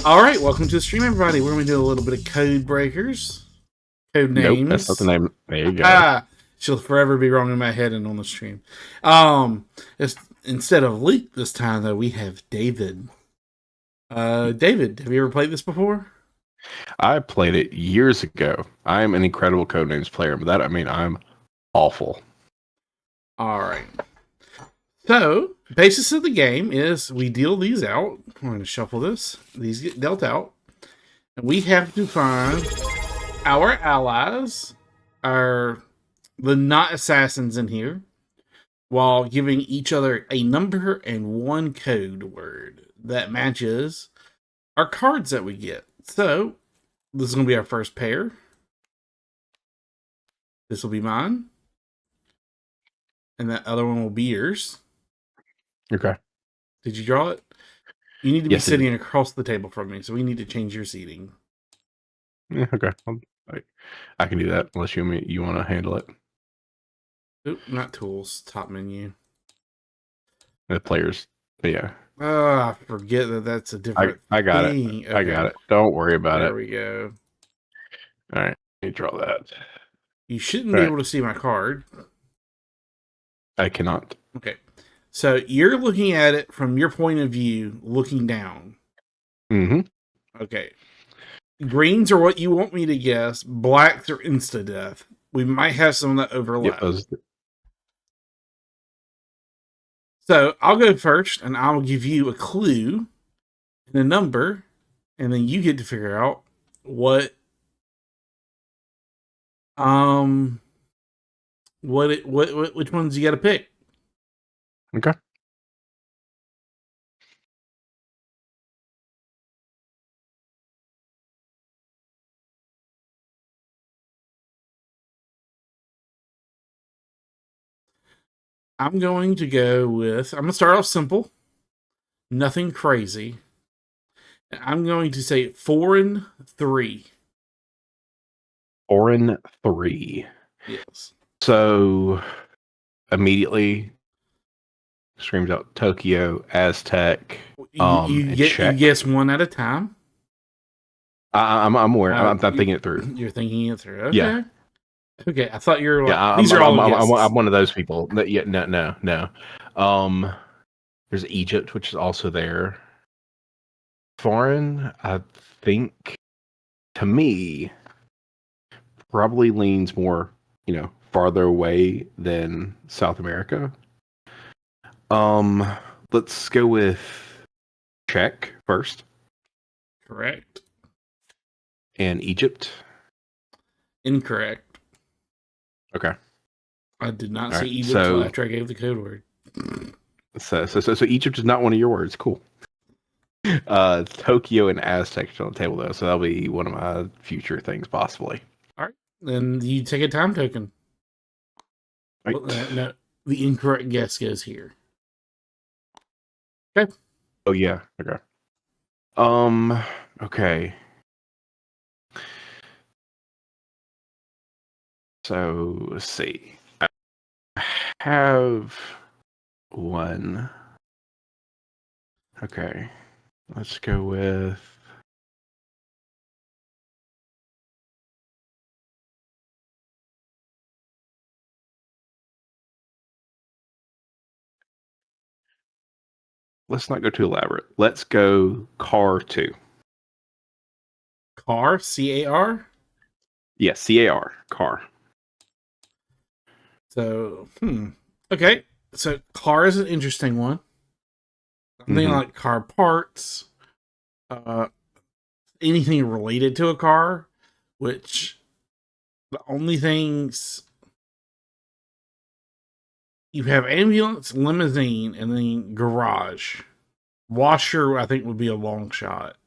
All right, welcome to the stream, everybody. We're going to do a little bit of code breakers, code names. Nope, that's not the name. There you go. She'll forever be wrong in my head and on the stream. Instead of Leek this time, though, we have David. David, have you ever played this before? I played it years ago. I'm an incredible Codenames player, but that I mean I'm awful. All right. So, basis of the game is we deal these out. I'm going to shuffle this. These get dealt out. And we have to find our allies, the not assassins in here, while giving each other a number and one code word that matches our cards that we get. So, this is going to be our first pair. This will be mine. And that other one will be yours. Okay. Did you draw it? You need to be sitting across the table from me, so we need to change your seating. Yeah, okay. I can do that unless you want to handle it. Oop, not tools. Top menu. The players. Yeah. I forget that that's a different I got thing. it. Okay. I got it. Don't worry about it. There we go. All right. Let me draw that. You shouldn't be able to see my card. I cannot. Okay. So you're looking at it from your point of view, looking down. Mm-hmm. Okay. Greens are what you want me to guess. Blacks are insta-death. We might have some that overlap. Yep, So I'll go first, and I'll give you a clue and a number, and then you get to figure out which ones you got to pick. Okay. I'm going to start off simple. Nothing crazy. I'm going to say foreign 3. Foreign 3. Yes. So immediately screams out Tokyo, Aztec. You guess one at a time. I'm aware. I'm thinking it through. You're thinking it through. Okay. Yeah. Okay. I thought you were. Yeah. These are all. I'm one of those people. Yeah. No. There's Egypt, which is also there. Foreign, I think, to me, probably leans more, farther away than South America. Let's go with Czech first. Correct. And Egypt. Incorrect. Okay. I did not say Egypt until after I gave the code word. So Egypt is not one of your words. Cool. Tokyo and Aztec on the table though, so that'll be one of my future things possibly. All right, then you take a time token. Right. No, the incorrect guess goes here. Okay. Oh yeah. Okay. Okay. So let's see. I have one. Okay. Let's go with let's not go too elaborate. Let's go car 2. Car, C-A-R? Yeah, C-A-R, car. So, okay. So, car is an interesting one. Something like car parts, anything related to a car, which the only things you have ambulance, limousine, and then garage. Washer, I think, would be a long shot.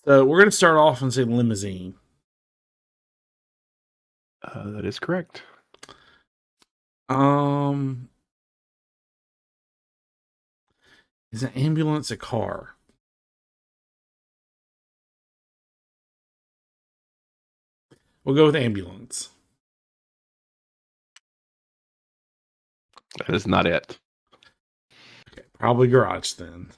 So we're going to start off and say limousine. That is correct. Is an ambulance a car? We'll go with ambulance. That is not it. Okay, probably garage then.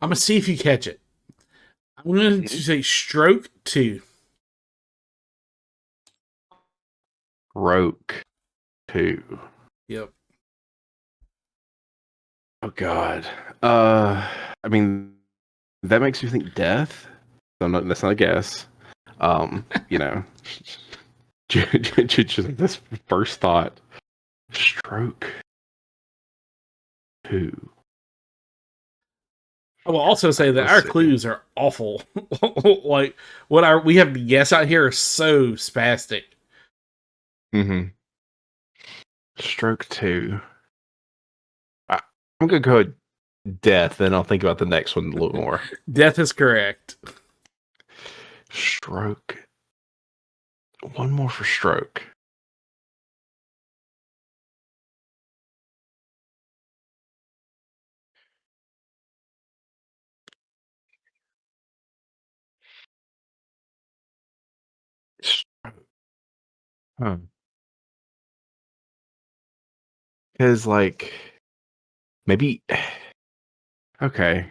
I'm gonna see if you catch it. I'm going to say stroke 2. Stroke 2. Yep. Oh God. I mean, that makes you think death. So that's not a guess. You know, just this first thought. Stroke 2. I will also say that Let's our see. clues are awful. Like we have to guess out here is so spastic. Mm-hmm. Stroke 2. I'm gonna go with death, then I'll think about the next one a little more. Death is correct. Stroke. One more for stroke. Huh. Because, like, maybe. Okay.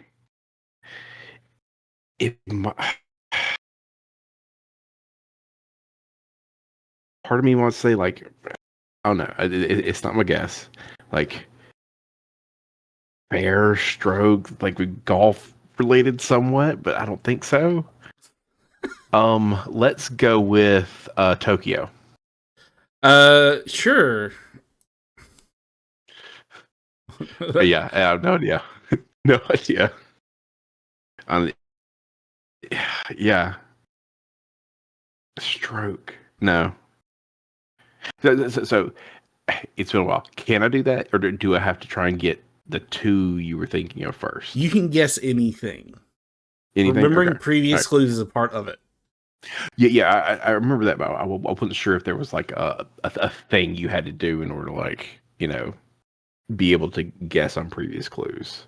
Part of me wants to say, like, oh no, it's not my guess. Like, fair stroke, like with golf related somewhat, but I don't think so. Let's go with Tokyo. Sure. Yeah, I have no idea. No idea. Um, yeah, stroke. No. So it's been a while. Can I do that, or do I have to try and get the two you were thinking of first? You can guess anything. Anything? Okay. Remembering previous Right. clues is a part of it. Yeah. I remember that, but I wasn't sure if there was like a thing you had to do in order to, like, be able to guess on previous clues,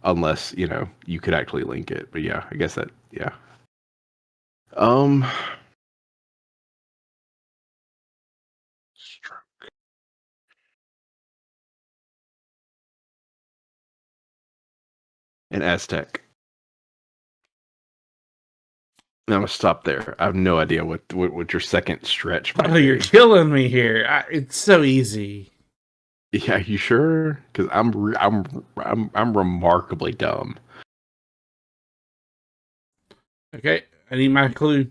unless you could actually link it. But yeah, I guess that, yeah. Um, an Aztec. I'm gonna stop there. I have no idea what your second stretch might Oh, you're be. killing me here. It's so easy. Yeah, you sure? Because I'm remarkably dumb. Okay, I need my clue.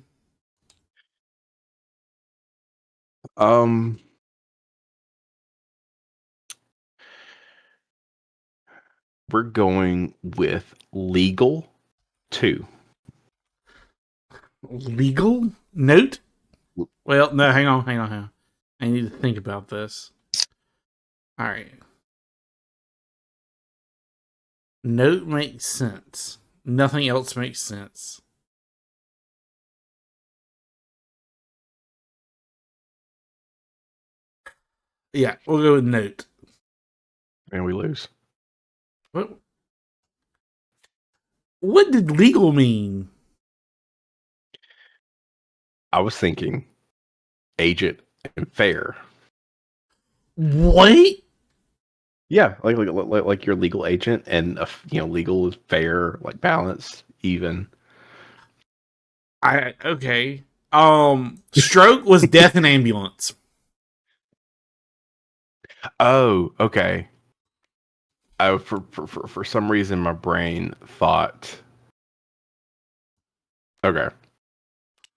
Um, we're going with legal 2. Legal note? Well, no, hang on. I need to think about this. All right. Note makes sense. Nothing else makes sense. Yeah, we'll go with note. And we lose. What did legal mean? I was thinking agent and fair. What? Yeah, like your legal agent, and legal is fair, like balanced, even. Okay. Stroke was death in ambulance. Oh, okay. For some reason, my brain thought. Okay.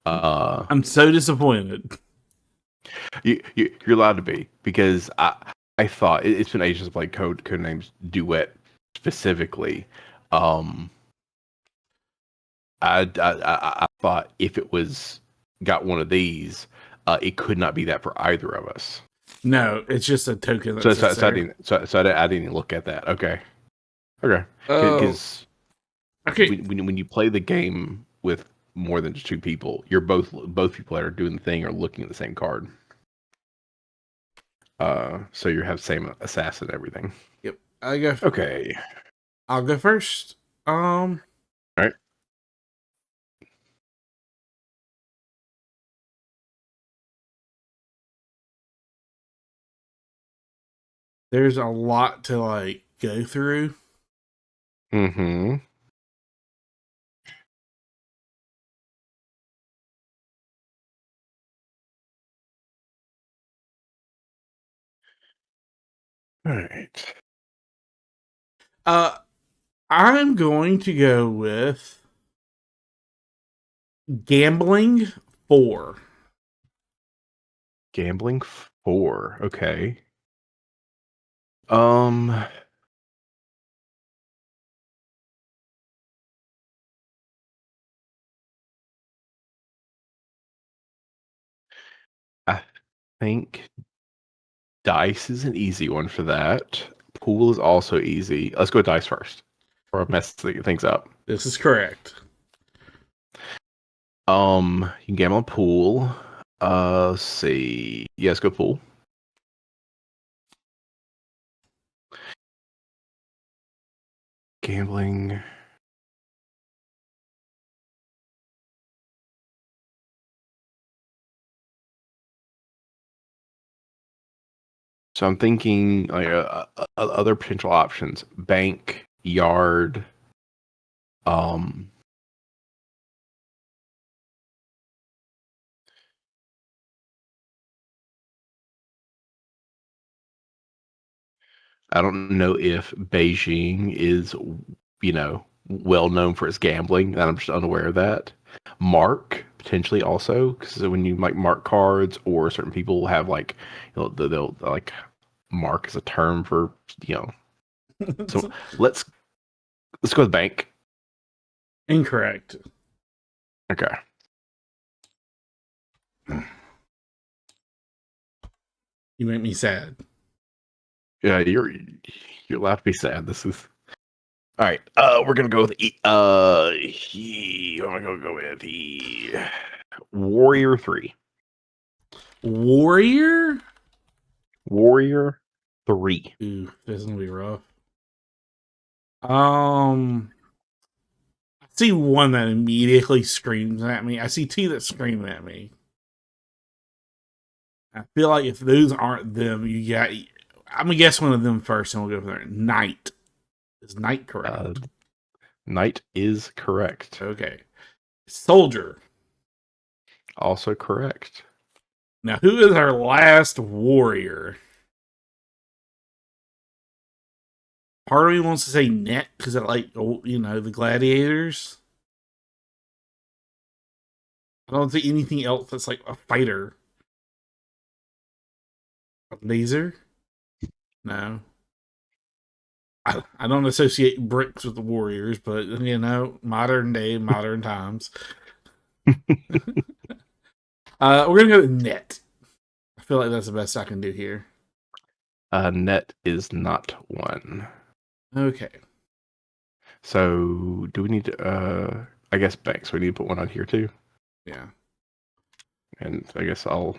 I'm so disappointed. You're allowed to be, because I thought it's been ages to play Codenames Duet specifically. Um, I thought if it was got one of these, it could not be that for either of us. No, it's just a token that So sits so I there. didn't I didn't look at that. Okay. Oh, Because okay. when you play the game with more than just two people, you're both people that are doing the thing are looking at the same card. So you have same assassin and everything. Yep. Okay. I'll go first. All right. There's a lot to like go through. Mm-hmm. All right. I'm going to go with Gambling 4. Gambling 4. Okay. Um, I think dice is an easy one for that. Pool is also easy. Let's go with dice first, or I mess things up. This is correct. You can gamble on pool. Let's see. Yes, go pool. Gambling. So I'm thinking like other potential options: bank, yard. Um, I don't know if Beijing is, well known for its gambling. And I'm just unaware of that. Mark potentially also, because when you like mark cards, or certain people have like, they'll like mark as a term for you know. So let's go with bank. Incorrect. Okay. You make me sad. Yeah, you're allowed to be sad. This is all right. We're gonna go with what am I gonna go with? Warrior 3. Warrior? Warrior 3. Ooh, this is gonna be rough. I see one that immediately screams at me. I see two that scream at me. I feel like if those aren't them, you got. I'm gonna guess one of them first, and we'll go from there. Knight. Is Knight correct? Knight is correct. Okay. Soldier. Also correct. Now, who is our last warrior? Part of me wants to say net because I like, the gladiators. I don't see anything else that's like a fighter. A laser? No. I don't associate bricks with the warriors, but modern day, modern times. We're gonna go with net. I feel like that's the best I can do here. Net is not one. Okay. So do we need to? I guess banks. We need to put one on here too. Yeah. And I guess I'll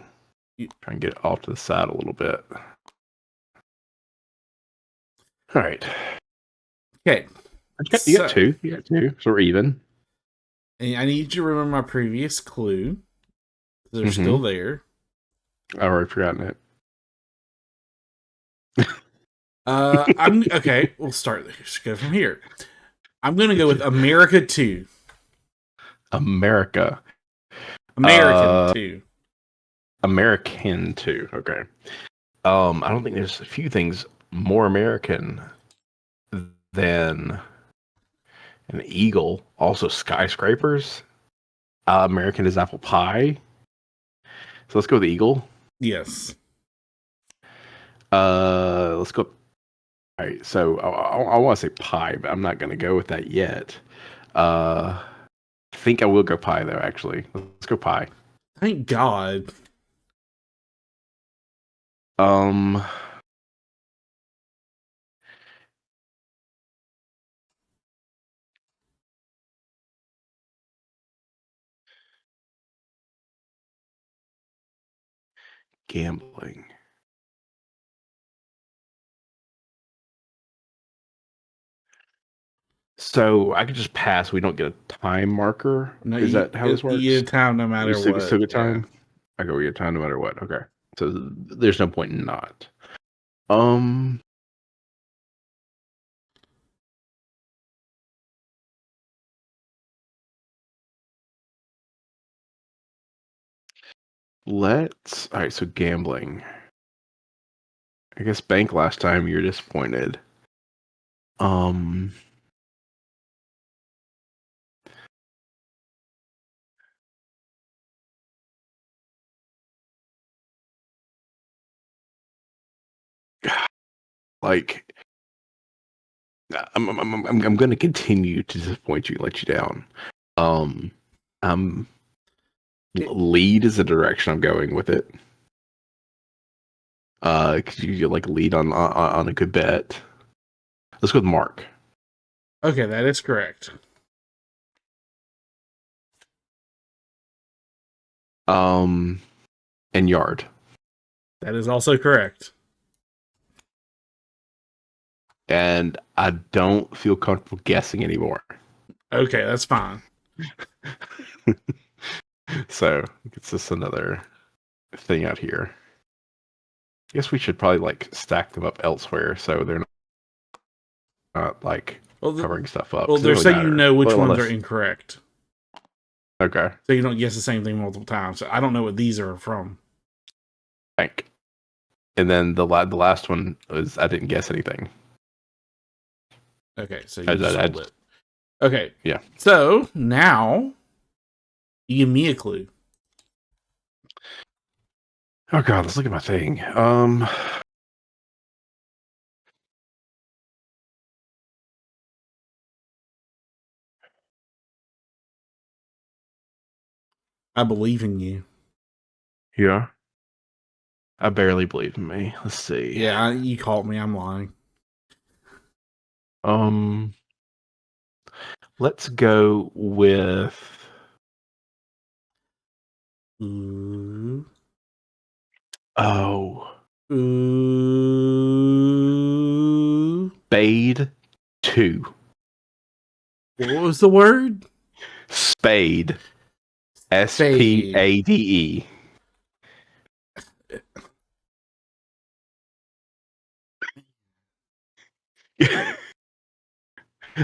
try and get it off to the side a little bit. All right. Okay. You got two. You got two. So we're even. And I need you to remember my previous clue. They're still there. I've already forgotten it. I'm okay. We'll start. Let's go from here. I'm gonna go with America 2. American 2. American 2. Okay. I don't think there's a few things more American than an eagle. Also skyscrapers. American is apple pie. So let's go with the eagle. Yes. Let's go. All right. So I want to say pie, but I'm not going to go with that yet. I think I will go pie though. Actually, let's go pie. Thank God. Gambling. So I could just pass. We don't get a time marker. No, Is that how this works? You get time no matter what. Still get time. I go. We get time no matter what. Okay. So there's no point in not. All right. So gambling. I guess bank last time you were disappointed. Like I'm going to continue to disappoint you, let you down. Lead is the direction I'm going with it. Because you like lead on a good bet. Let's go with Mark. Okay, that is correct. And Yard. That is also correct. And I don't feel comfortable guessing anymore. Okay, that's fine. So it's just another thing out here. I guess we should probably like stack them up elsewhere so they're not like covering stuff up. Well, they're really so you know which ones unless... are incorrect. Okay. So you don't guess the same thing multiple times. So I don't know what these are from. Bank. And then the last one was I didn't guess anything. Okay, so you just hold it. Okay. Yeah. So now you give me a clue. Oh god, let's look at my thing. I believe in you. Yeah. I barely believe in me. Let's see. Yeah, you caught me. I'm lying. Let's go with Ooh. Ooh. Spade 2. What was the word? Spade. Spade.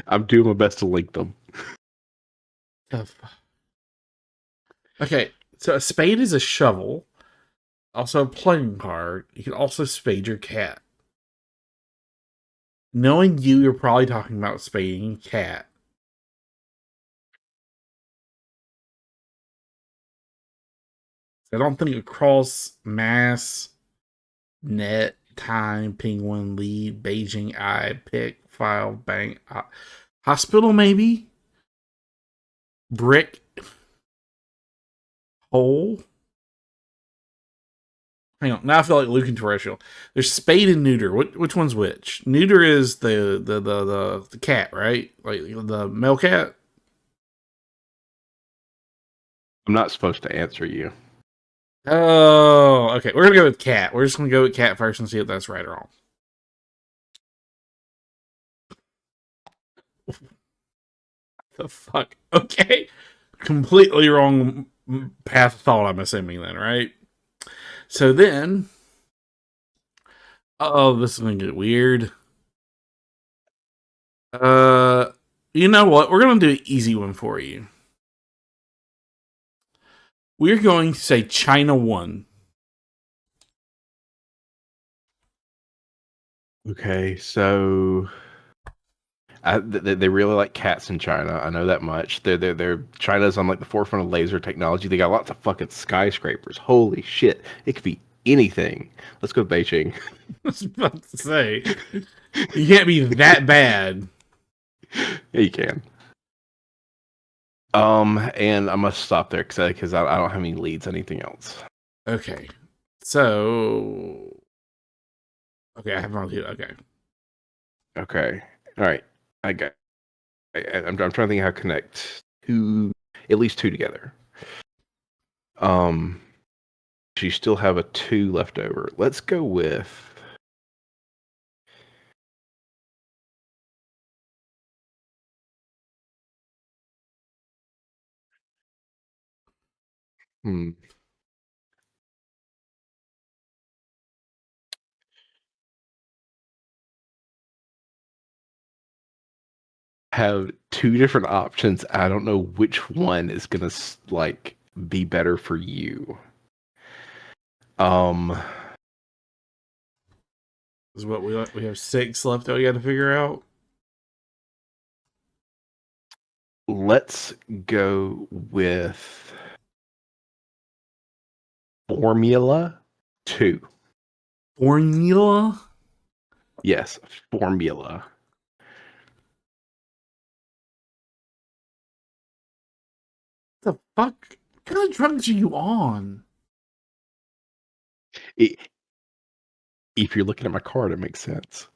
I'm doing my best to link them. Okay, so a spade is a shovel. Also a playing card. You can also spade your cat. Knowing you, you're probably talking about spading a cat. I don't think across mass, net, time, penguin, lead, Beijing, eye, pick, file, bank, hospital, maybe? Brick, hole. Hang on, now I feel like Luke and Terrestrial. There's spade and neuter. Which one's which? Neuter is the cat, right? Like the male cat. I'm not supposed to answer you. Oh, okay. We're gonna go with cat. We're just gonna go with cat first and see if that's right or wrong. The fuck? Okay. Completely wrong path of thought, I'm assuming then, right? So then, oh, this is gonna get weird. You know what? We're gonna do an easy one for you. We're going to say China 1. Okay, so they really like cats in China. I know that much. They're China's on like the forefront of laser technology. They got lots of fucking skyscrapers. Holy shit! It could be anything. Let's go Beijing. I was about to say, you can't be that bad. Yeah, you can. And I must stop there because I don't have any leads. Anything else? Okay, so okay, I have my lead. Okay. All right. I got. I'm trying to think how to connect at least two together. You still have a 2 left over. Let's go with. Have 2 different options. I don't know which one is gonna like be better for you. is what we have 6 left that we got to figure out. Let's go with Formula 2. Formula? Yes, Formula. The fuck? What kind of drugs are you on? If you're looking at my card, it makes sense.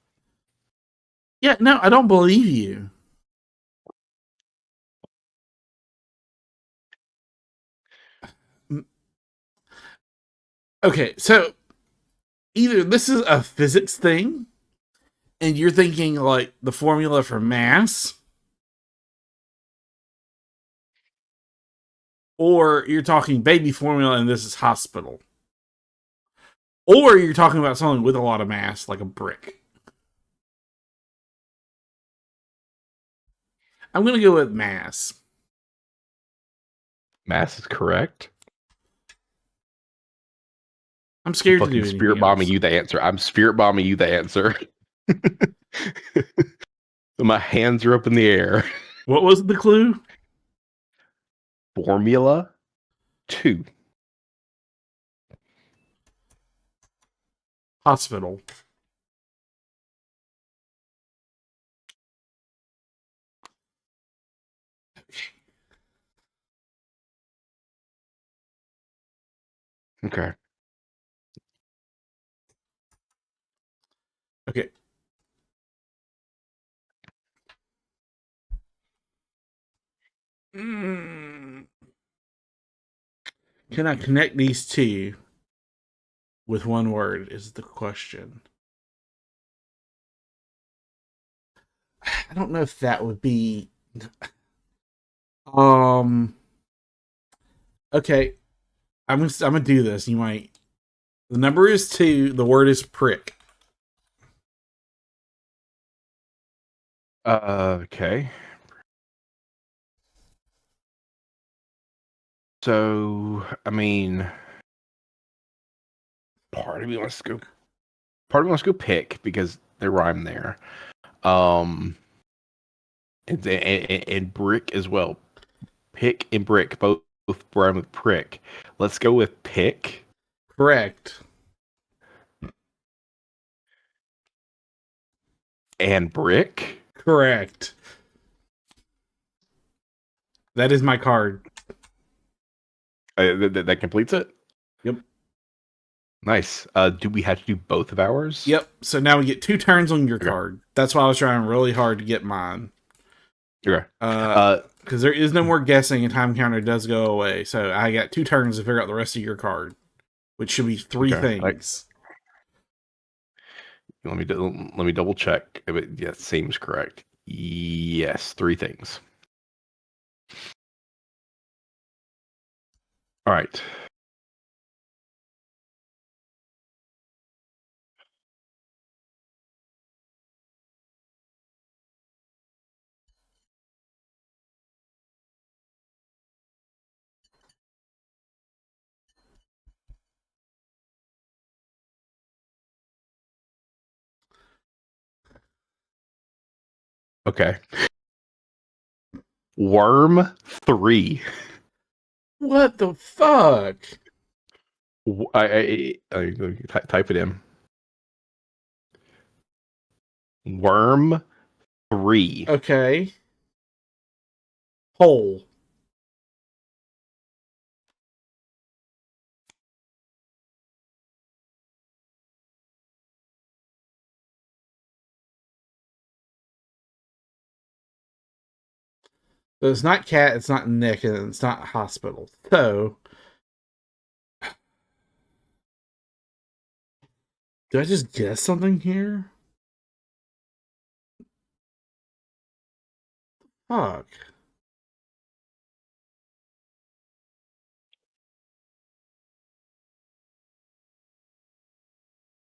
Yeah, no, I don't believe you. Okay, so either this is a physics thing, and you're thinking like the formula for mass, or you're talking baby formula and this is hospital. Or you're talking about something with a lot of mass, like a brick. I'm going to go with mass. Mass is correct. I'm scared to do Fucking anything spirit bombing else. you the answer. I'm spirit bombing you the answer. My hands are up in the air. What was the clue? Formula 2. Hospital. Okay. Okay. Can I connect these two with one word is the question. I don't know if that would be okay. I'm gonna do this. You might. The number is 2, the word is prick. Okay. So, I mean, part of me wants to go pick because they rhyme there. And brick as well. Pick and brick both rhyme with prick. Let's go with pick. Correct. And brick. Correct. That is my card. That completes it. Yep. Nice. Do we have to do both of ours? Yep. So now we get 2 turns on your Okay. card. That's why I was trying really hard to get mine. Okay. Because there is no more guessing, and time counter does go away. So I got 2 turns to figure out the rest of your card, which should be 3 things. Let me double check. Yeah, seems correct. Yes, 3 things. All right. Okay. Worm 3. What the fuck? I type it in. Worm 3. Okay. Hole. So it's not cat, it's not Nick, and it's not hospital. So, do I just guess something here? Fuck.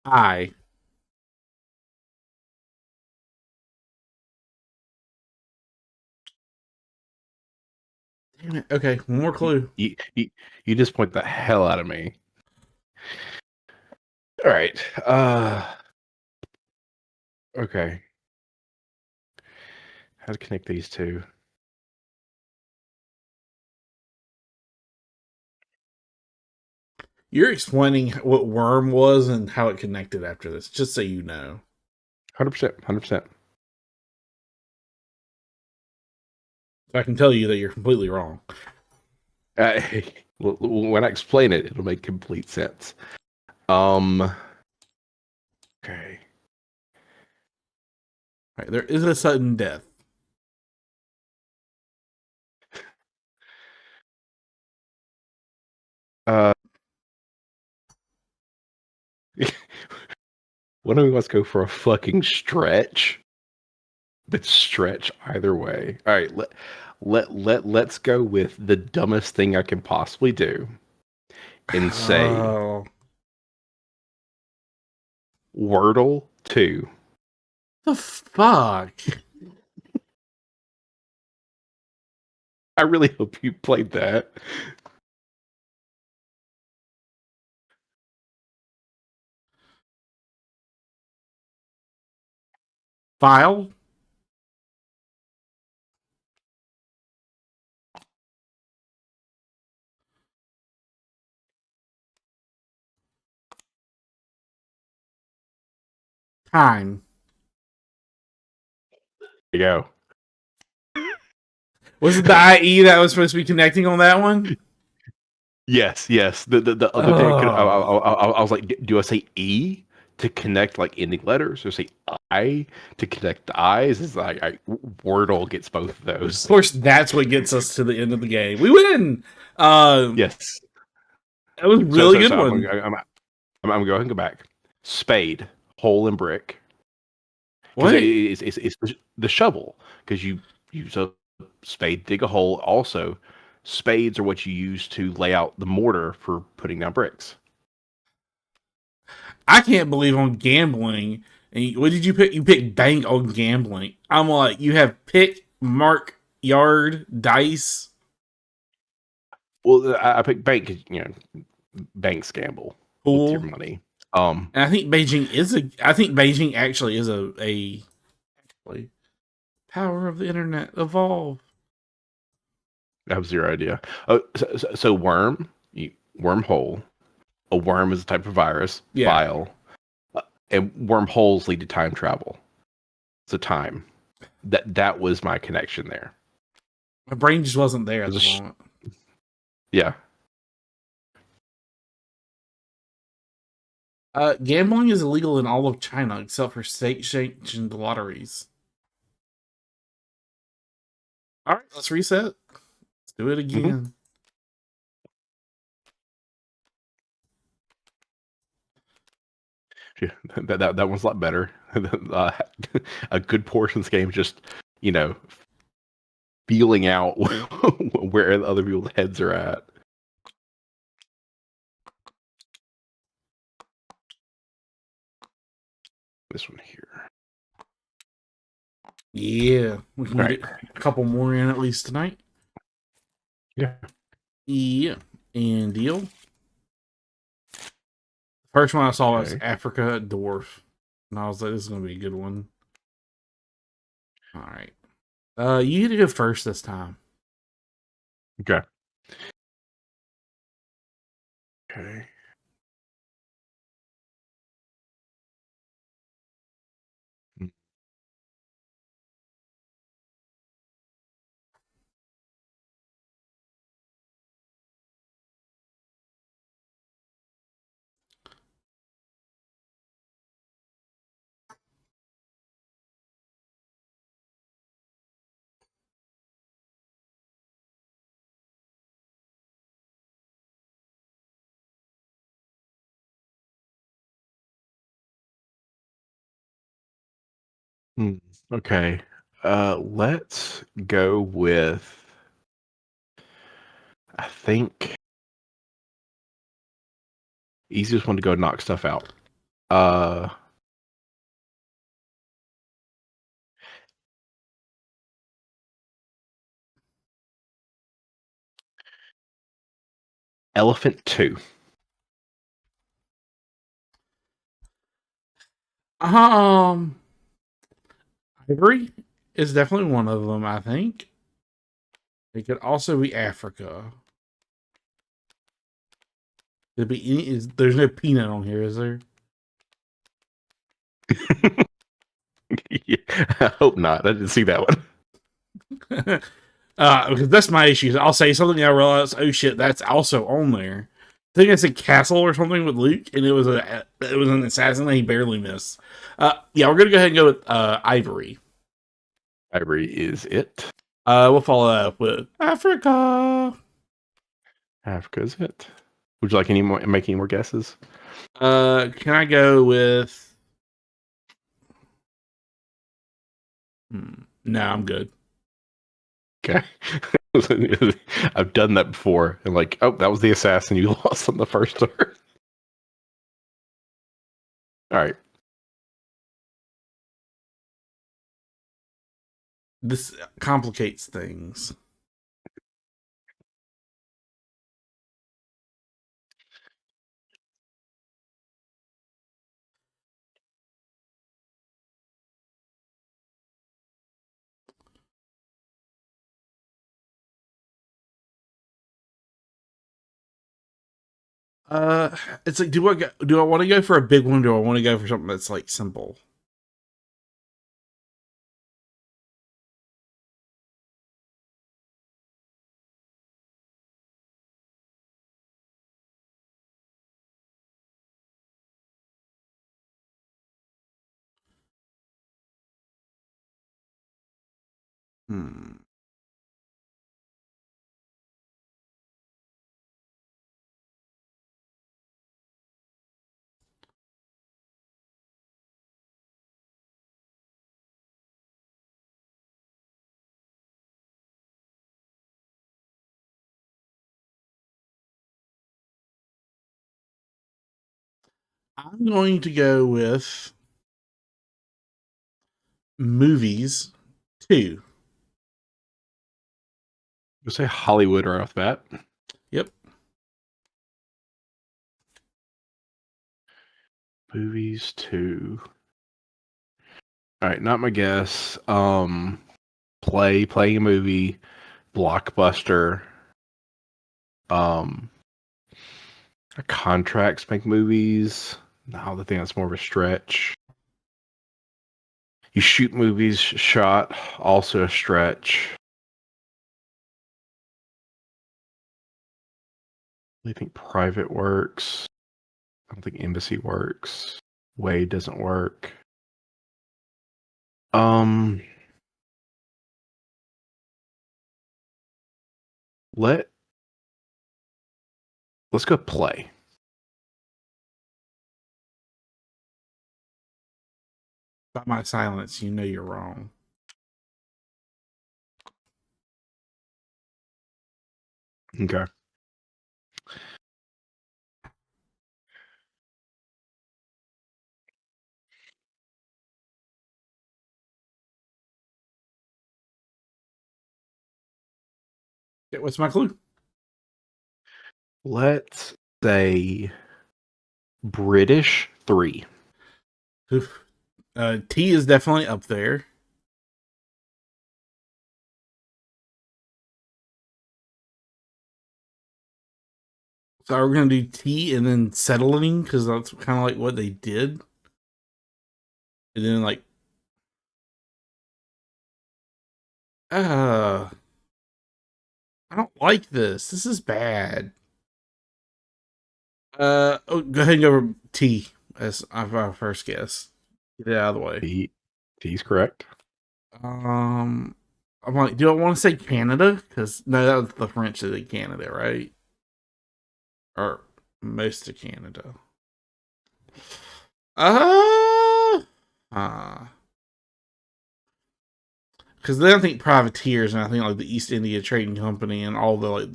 I. Damn it. Okay, one more clue. You disappoint the hell out of me. All right. Okay. How to connect these two? You're explaining what worm was and how it connected after this, just so you know. 100%. 100%. So I can tell you that you're completely wrong. When I explain it, it'll make complete sense. Okay. Right, there is a sudden death. Uh, One of me wants to go for a fucking stretch. But stretch either way. All right, let's go with the dumbest thing I can possibly do and say Oh, Wordle 2. the fuck? I really hope you played that. File? Time. There you go. Was it the IE that was supposed to be connecting on that one? Yes, yes. The other day, Oh. I was like, do I say E to connect like ending letters, or say I to connect the I's? It's like Wordle gets both of Of those. course, that's what gets us to the end of the game. We win! Uh, Yes. that was a So really so good so I'm gonna one. I'm gonna go ahead and go back. Spade, hole and brick, because What? it's the shovel, because you use a spade dig a hole. Also, spades are what you use to lay out the mortar for putting down bricks. I can't believe on gambling. And what did you pick? You picked bank on gambling. I'm like, you have pick, mark, yard, dice, Well, I picked bank 'cause, banks gamble with your pool. money. And I think Beijing is a. I think Beijing actually is a power of the internet evolve. I have zero idea. Oh, so worm, wormhole. A worm is a type of virus. Yeah, File, and wormholes lead to time travel. So time. That was my connection there. my brain just wasn't there at the Sh- moment. yeah. Gambling is illegal in all of China except for state-sanctioned lotteries. All right, let's reset. Let's do it hmm again. Yeah, that one's a lot better. uh, a good portion of this game is just, you know, feeling out where the other people's heads are at. This one here. Yeah, we can All get right. a couple more in at least tonight. Yeah. Yeah, and deal. First one I saw was Okay. Africa Dwarf, and I was like, "This is gonna be a good one." All right, you get to go first this time. Okay. Okay. Mm. Okay. Let's go with, I think, easiest one to go knock stuff out. Uh, Elephant 2. Um, Ivory is definitely one of them, I think. It could also be Africa. Could be any, there's no peanut on here, is there? Yeah, I hope not. I didn't see that one. Because that's my issue. I'll say something and I realize, oh shit, that's also on there. I think it's a castle or something with Luke, and it was an assassin that he barely missed. Yeah, we're gonna go ahead and go with Ivory. Ivory is it. We'll follow that up with Africa. Africa is it. Would you like make any more guesses? Can I go with? No, I'm good. Okay. I've done that before, and like, oh, that was the assassin you lost on the first turn. All right. This complicates things. It's like, do I want to go for a big one? Or do I want to go for something that's like simple? Hmm. I'm going to go with movies 2. We'll say Hollywood right off the bat. Yep. Movies 2. All right, not my guess. Playing a movie, blockbuster. Um, Contracts make movies. No, I think that's more of a stretch. You shoot movies, shot, also a stretch. I think private works. I don't think embassy works. Wade doesn't work. Um, let's go play. By my silence, you know you're wrong. Okay. Okay, what's my clue? Let's say British 3. Oof. T is definitely up there. So we're gonna do T and then settling because that's kind of like what they did. And then like, I don't like this. This is bad. Go ahead and go for T as our first guess. Get it out of the way. T's correct. I'm like, do I want to say Canada? Because no, that was the French that did Canada, right? Or most of Canada. Because then I think privateers, and I think like the East India Trading Company and all the like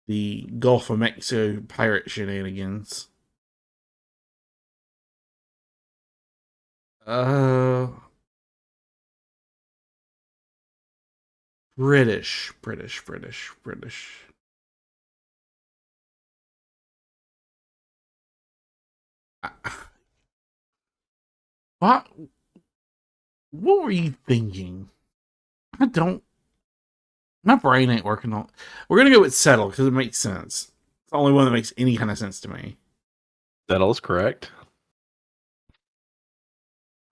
the Gulf of Mexico pirate shenanigans. Uh, British. What? What were you thinking? I don't. My brain ain't working on. We're gonna go with settle because it makes sense. It's the only one that makes any kind of sense to me. That all is correct.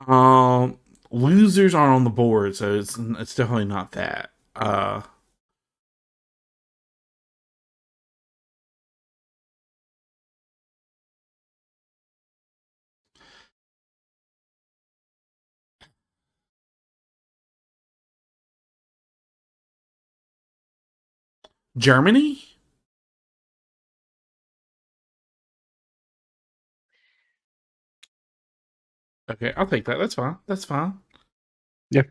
Um, losers aren't on the board, so it's definitely not that. Germany. Okay, I'll take that. That's fine. That's fine. Yeah.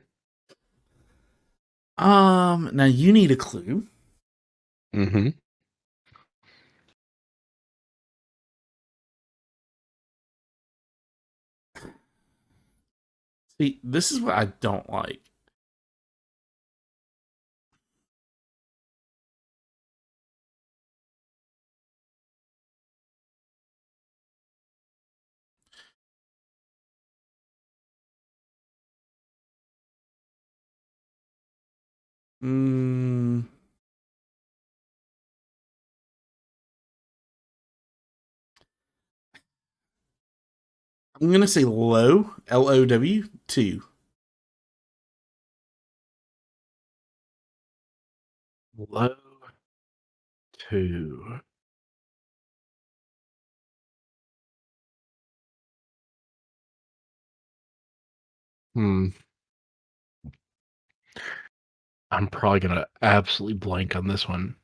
Now you need a clue. Mm-hmm. See, this is what I don't like. Mm, I'm gonna say low. LOW 2. Low 2. Hmm. I'm probably gonna absolutely blank on this one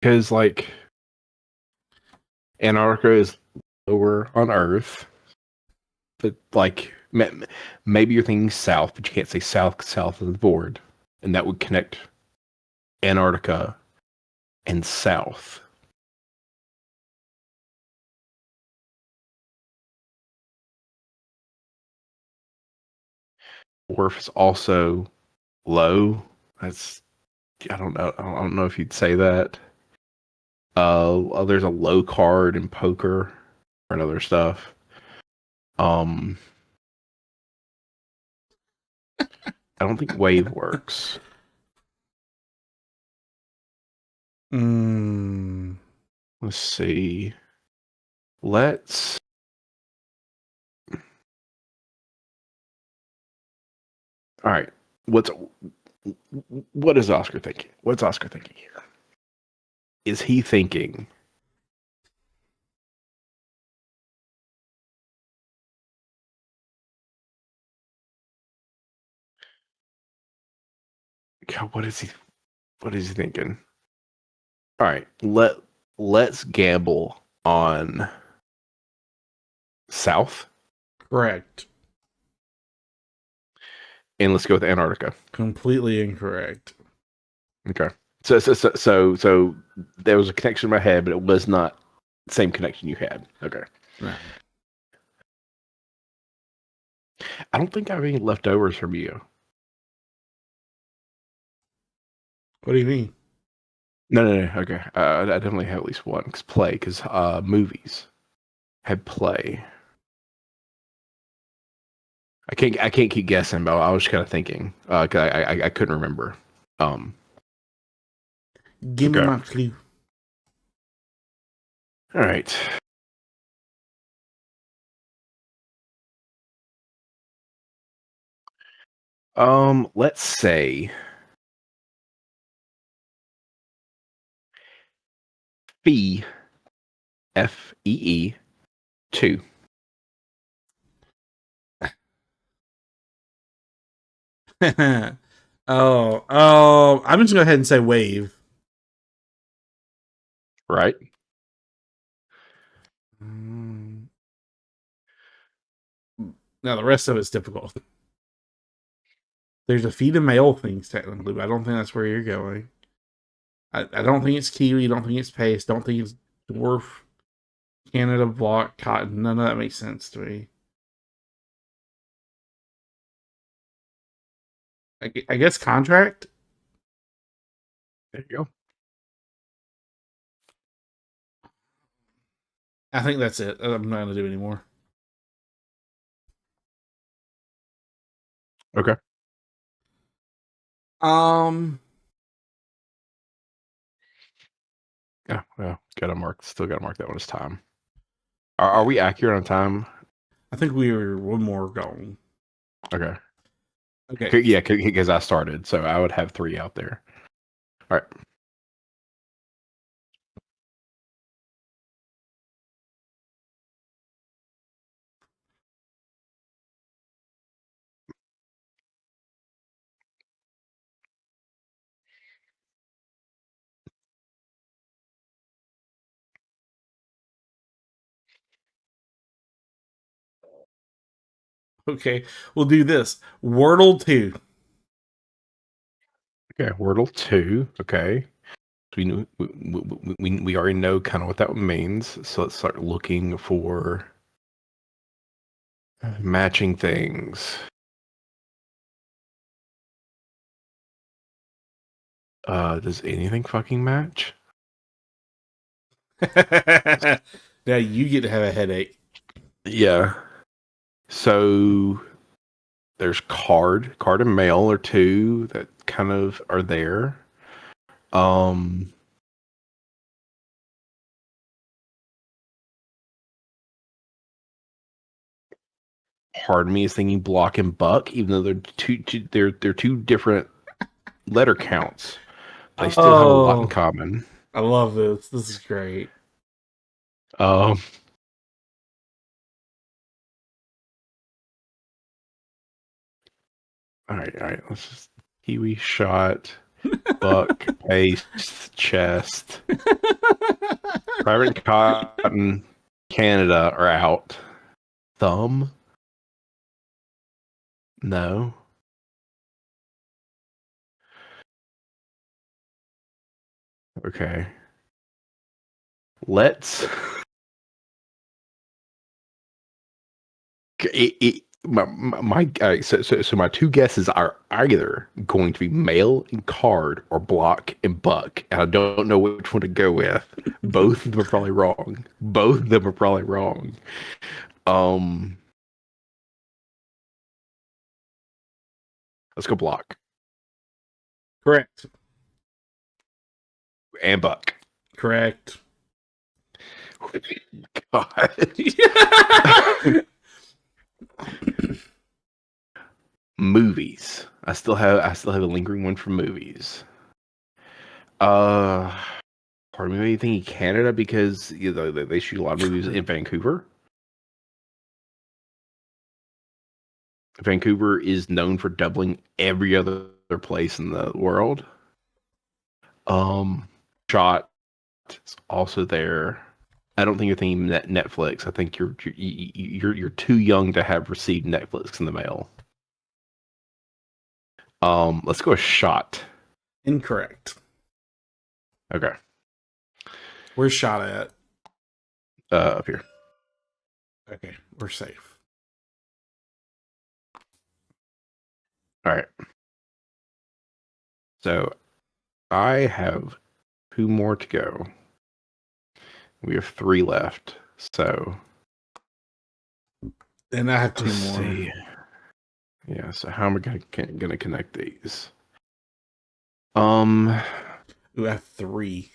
because, like, Antarctica is lower on Earth, but like maybe you're thinking south, but you can't say south of the board, and that would connect Antarctica and south. Dwarf is also low. That's I don't know. I don't know if you'd say that. There's a low card in poker and other stuff. Um, I don't think wave works. Mm, Let's see. Let's. All right. What's what is Oscar thinking? What's Oscar thinking here? Is he thinking? God, what is he? What is he thinking? All right. Let's gamble on south, correct. and let's go with Antarctica. Completely incorrect. Okay. So there was a connection in my head, but it was not the same connection you had. Okay. No. I don't think I have any leftovers from you. What do you mean? No. Okay. I definitely have at least one. Because movies had play. I can't keep guessing, but I was kind of thinking. 'Cause I couldn't remember. Um. Give me Okay. my clue. All right. Let's say Fee FEE 2. I'm just gonna go ahead and say wave. Right. Mm, now the rest of it's difficult. There's a feed of male things technically, but I don't think that's where you're going. I don't think it's kiwi. Don't think it's paste. Don't think it's dwarf. Canada block cotton. None of that makes sense to me. I guess contract. There you go. I think that's it. I'm not gonna do anymore. Okay. Um, Yeah, well, still gotta mark that one as time. Are we accurate on time? I think we were one more going. Okay. Okay. Yeah, because I started, so I would have 3 out there. All right. Okay. We'll do this. Wordle 2. Okay, Wordle 2. Okay. We already know kind of what that means, so let's start looking for matching things. Does anything fucking match? Now you get to have a headache. Yeah. So there's card and mail are 2 that kind of are there. Um, Part of me is thinking block and buck, even though they're 2 different letter counts. They still have a lot in Oh, common. I love this. This is great. Um, all right. Let's just kiwi shot, buck, paste, chest, private cotton, Canada are out. Thumb, no. Okay, let's. So my 2 guesses are either going to be mail and card or block and buck, and I don't know which one to go with. Both of them are probably wrong. Both of them are probably wrong. Um, let's go block Correct. and buck. Correct. God. Movies. I still have a lingering one for movies. Uh, Part of me thinking Canada because they shoot a lot of movies in Vancouver. Vancouver is known for doubling every other place in the world. Shot is also there. I don't think you're thinking Netflix. I think you're too young to have received Netflix in the mail. Let's go a shot. Incorrect. Okay. Where's shot at? Up here. Okay, we're safe. All right. So I have 2 more to go. We have 3 left. So And I have 2 let's more. see. Yeah. So how am I gonna connect these? Ooh, I have 3.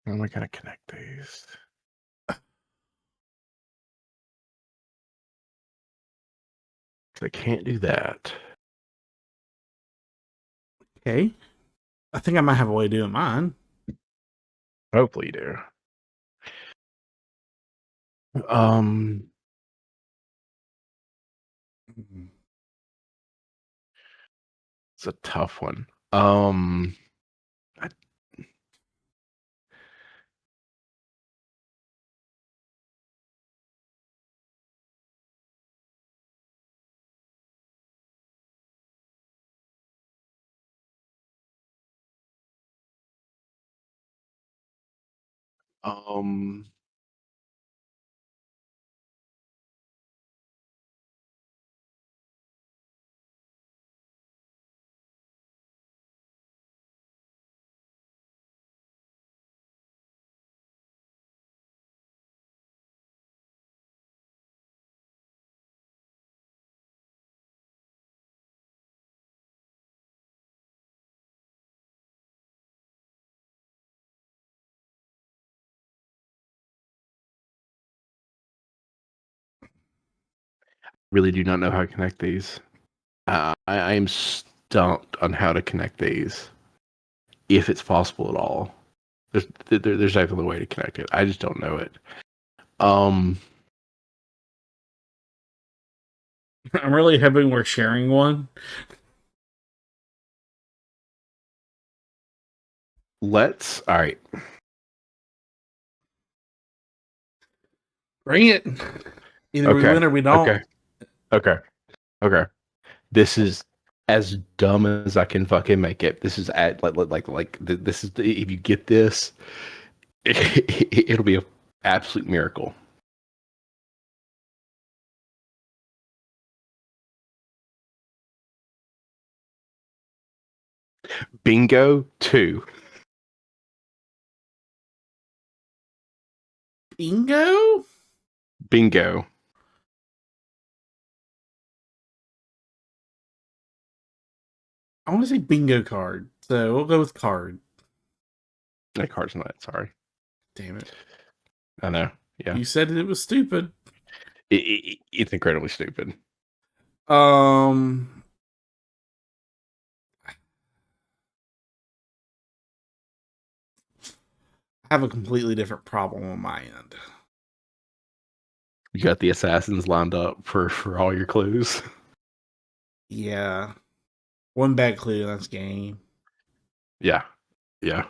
How am I gonna connect these? I can't do that. Okay. I think I might have a way of doing mine. Hopefully you do. Um, Mhm. it's a tough one. I, um, really do not know how to connect these. I am stumped on how to connect these, if it's possible at all. There's definitely a way to connect it. I just don't know it. I'm really hoping we're sharing one. All right. Bring it. Either we Okay. win or we don't. Okay. Okay. Okay. This is as dumb as I can fucking make it. This is at this is if you get this, it'll be an absolute miracle. Bingo 2. Bingo? Bingo. I want to say bingo card. So we'll go with card. That card's not. Sorry. Damn it. I know. Yeah. You said it was stupid. It's incredibly stupid. Um, I have a completely different problem on my end. You got the assassins lined up for all your clues. Yeah. One bad clue, that's game. Yeah. Yeah.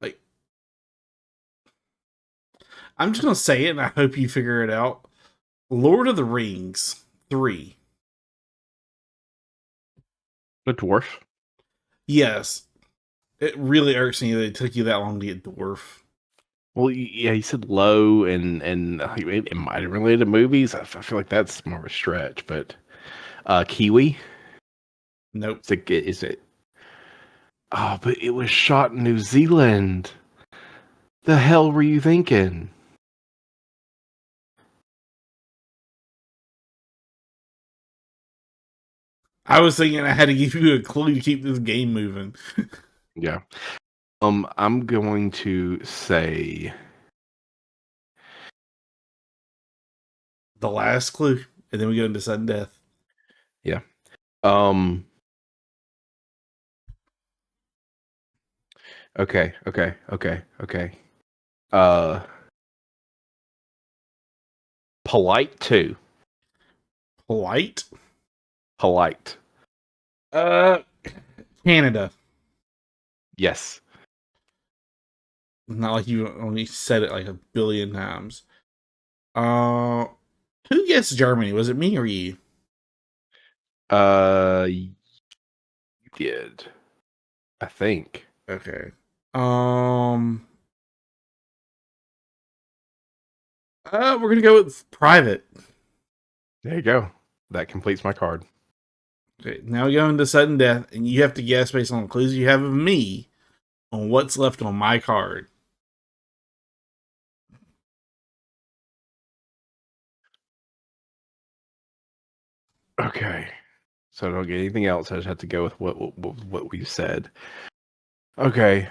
Like, I'm just gonna say it and I hope you figure it out. Lord of the Rings 3. The dwarf. Yes. It really irks me that it took you that long to get dwarf. Well, yeah, he said low, and it might have related to movies. I feel like that's more of a stretch, but Kiwi. Nope. Is it? Oh, but it was shot in New Zealand. The hell were you thinking? I was thinking I had to give you a clue to keep this game moving. Yeah. I'm going to say The last clue, and then we go into sudden death. yeah. Um. Okay. Okay. Okay. Okay. Uh. Polite too. Polite? Polite. Uh, Canada. Yes. Not like you only said it like a billion times. Uh, who guessed Germany? Was it me or you? You did. I think. Okay. Um, we're gonna go with private. There you go. That completes my card. Okay, now we go into sudden death, and you have to guess based on the clues you have of me on what's left on my card. Okay. So I don't get anything else. I just have to go with what we've said. Okay.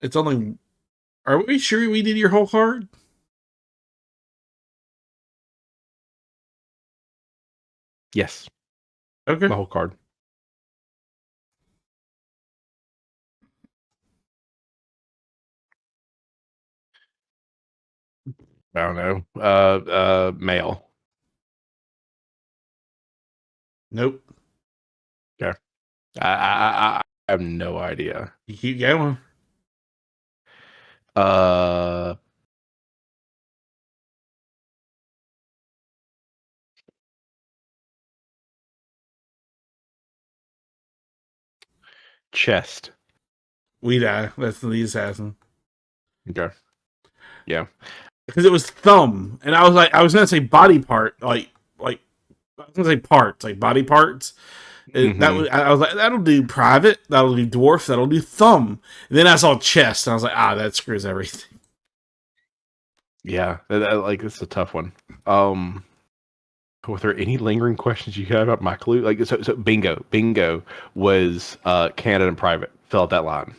It's only. Are we sure we did your whole card? Yes. Okay. My whole card. I don't know. Male. Nope. Okay. I have no idea. You keep going. Uh, Chest. We die. That's the assassin. Okay. Yeah. because it was thumb, and I was gonna say body part, like I was gonna say parts, like body parts. I was like, that'll do private, that'll do dwarf, that'll do thumb. And then I saw chest, and I was like, that screws everything. Yeah, like it's a tough one. Were there any lingering questions you had about my clue? Like, so bingo was Canada and private. Fill out that line.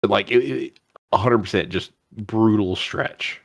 But like, 100% just brutal stretch.